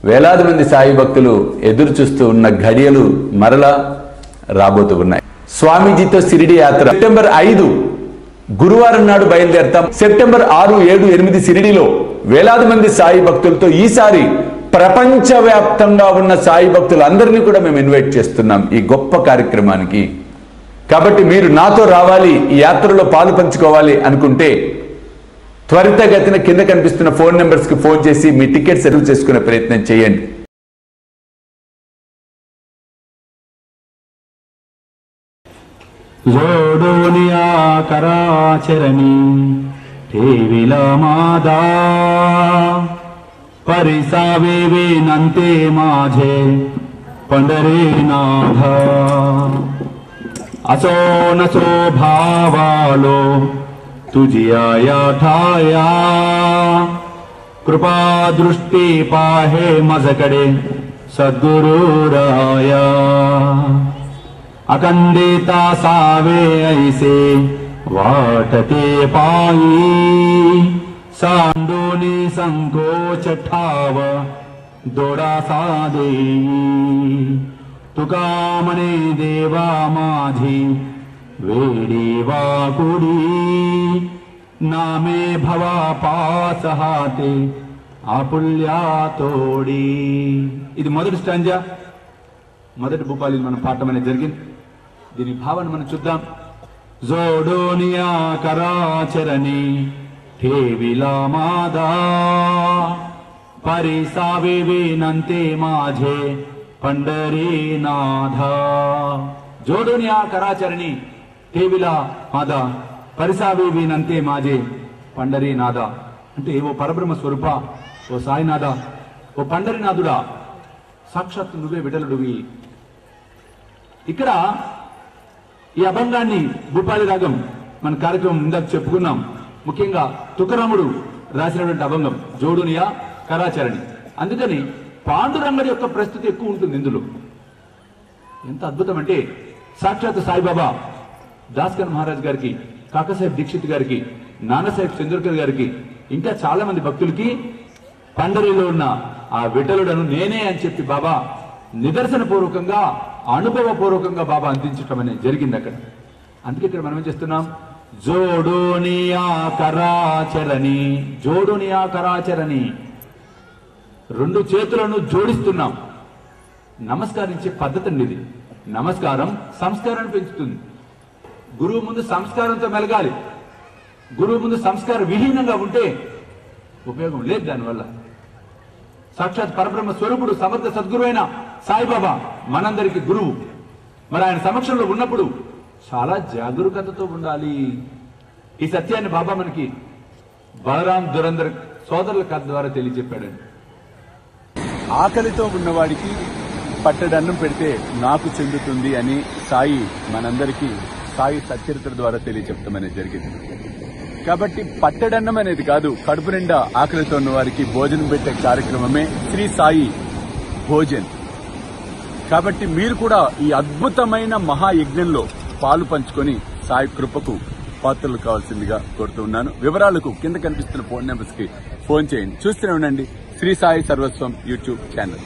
వేలాది మంది సాయి భక్తులు ఎదురు చూస్తూ ఉన్న ఘడియలు మరలా రాబోతూ ఉన్నాయి. స్వామీజీతో షిరిడి యాత్ర సెప్టెంబర్ 5 గురువారం నాడు బయలుదేరతాం. సెప్టెంబర్ 6, 7, 8 షిరిడిలో వేలాది మంది సాయి భక్తులతో ఈసారి ప్రపంచవ్యాప్తంగా ఉన్న సాయి భక్తులందరినీ కూడా మేము ఇన్వైట్ చేస్తున్నాం ఈ గొప్ప కార్యక్రమానికి. కాబట్టి మీరు నాతో రావాలి, ఈ యాత్రలో పాలు పంచుకోవాలి అనుకుంటే త్వరితగతిన కింద కనిపిస్తున్న ఫోన్ నెంబర్స్ కి ఫోన్ చేసి మీ టికెట్ రిజర్వ్ చేసుకునే ప్రయత్నం చేయండి. जोडोनिया कराचरणी ठेविला मादा परिसावे विनंते माझे पंढरीनाथ असो नसो भावालो तुझी आया ठाया कृपा दृष्टी पाहे माझकडे सद्गुरुराया अखंडिता सावे ऐसे वाटते पायी सांडोनी संकोच ठाव दोडा सादे तुका मने देवा माझी वेडी वाकुडी नामे भवा पास हाते आपुल्या तोडी. ఇది మొదటి స్టాంజా, మొదటి భూపాలి మనం పాఠం అనేది జరిగింది. దీని భావన మనం చూద్దాం. జోడోనియా कराचरणी ठेविला मादा परिसावे विनंते माझे पंढरीनाथ. జోడోనియా कराचरणी ठेविला मादा పరిసావే వినంతే మాజే పండరీనాథ. అంటే ఓ పరబ్రహ్మ స్వరూప, ఓ సాయినాథ, ఓ పండరీనాథుడా, సాక్షాత్ నువ్వే విఠలుడివి. ఇక్కడ ఈ అభంగాన్ని భూపాలి రాగం మన కార్యక్రమం ఇందాక చెప్పుకున్నాం. ముఖ్యంగా తుకారాముడు రాసినటువంటి అభంగం జోడునియా కరాచరణి. అందుకని పాండురంగడి యొక్క ప్రస్తుతి ఎక్కువ ఉంటుంది ఇందులో. ఎంత అద్భుతం అంటే సాక్షాత్ సాయిబాబా దాస్కర్ మహారాజ్ గారికి, కాకాసాహెబ్ దీక్షిత్ గారికి, నానాసాహెబ్ చంద్రకర్ గారికి, ఇంకా చాలా మంది భక్తులకి పండరిలో ఉన్న ఆ విఠలుడను నేనే అని చెప్పి బాబా నిదర్శన పూర్వకంగా, అనుభవ పూర్వకంగా బాబా అందించటం అనేది జరిగింది అక్కడ. అందుకే ఇక్కడ మనం ఏం చేస్తున్నాం, జోడోనియా కరాచరణి, జోడోనియా కరాచరణి, రెండు చేతులను జోడిస్తున్నాం. నమస్కరించే పద్ధతి అండి ఇది. నమస్కారం సంస్కారాన్ని పెంచుతుంది. గురువు ముందు సంస్కారంతో మెలగాలి. గురువు ముందు సంస్కార విహీనంగా ఉంటే ఉపయోగం లేదు. దానివల్ల సాక్షాత్ పరబ్రహ్మ స్వరూపుడు సమర్థ సద్గురువైన సాయిబాబా మనందరికి గురువు. మరి ఆయన సమక్షంలో ఉన్నప్పుడు చాలా జాగరూకతతో ఉండాలి. ఈ సత్యాన్ని బాబా మనకి బలరాం దురందర్ సోదరుల కథ ద్వారా తెలియజెప్పాడండి. ఆకలితో ఉన్నవాడికి పట్టడన్నం పెడితే నాకు చెందుతుంది అని సాయి మనందరికీ సాయి సచరిత్ర ద్వారా తెలియచెప్పడం అనేది జరిగింది. కాబట్టి పట్టడన్నం అనేది కాదు, కడుపు నిండా ఆకలితో ఉన్న వారికి భోజనం పెట్టే కార్యక్రమమే శ్రీ సాయి భోజన్. కాబట్టి మీరు కూడా ఈ అద్భుతమైన మహాయజ్ఞంలో పాలు పంచుకొని సాయి కృపకు పాత్రలు కావాల్సిందిగా కోరుతున్నాను. వివరాలకు కింద కనిపిస్తున్న ఫోన్ నెంబర్స్ కి ఫోన్ చేయండి. చూస్తూనే ఉండండి శ్రీ సాయి సర్వస్వం యూట్యూబ్ ఛానల్.